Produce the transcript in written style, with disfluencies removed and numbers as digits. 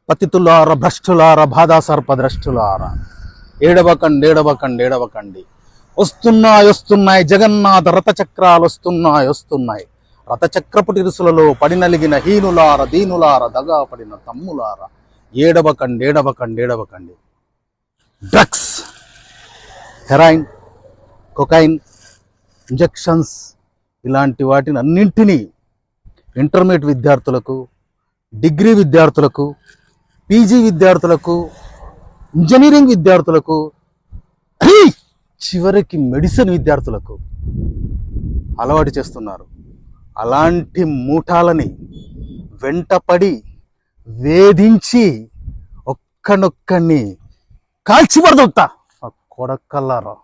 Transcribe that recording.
పతితులార భ్రష్టులార బాధాసర్పద్రష్టులార ఏడవకండి. వస్తున్నాయి జగన్నాథ రథచక్రాలు వస్తున్నాయి. రథచక్రపు ఇరుసులలో పడినలిగిన హీనులార దీనులార దగా పడిన తమ్ములార ఏడవకండి. డ్రగ్స్, హెరాయిన్, కొకైన్, ఇంజెక్షన్స్ ఇలాంటి వాటిని అన్నింటినీ ఇంటర్మీడియట్ విద్యార్థులకు, డిగ్రీ విద్యార్థులకు, పీజీ విద్యార్థులకు, ఇంజనీరింగ్ విద్యార్థులకు, చివరికి మెడిసిన్ విద్యార్థులకు అలవాటు చేస్తున్నారు. అలాంటి మూఠాలని వెంటపడి వేధించి ఒక్కనొక్కడిని కాల్చిపడదొత్తా కొడకల్లారా.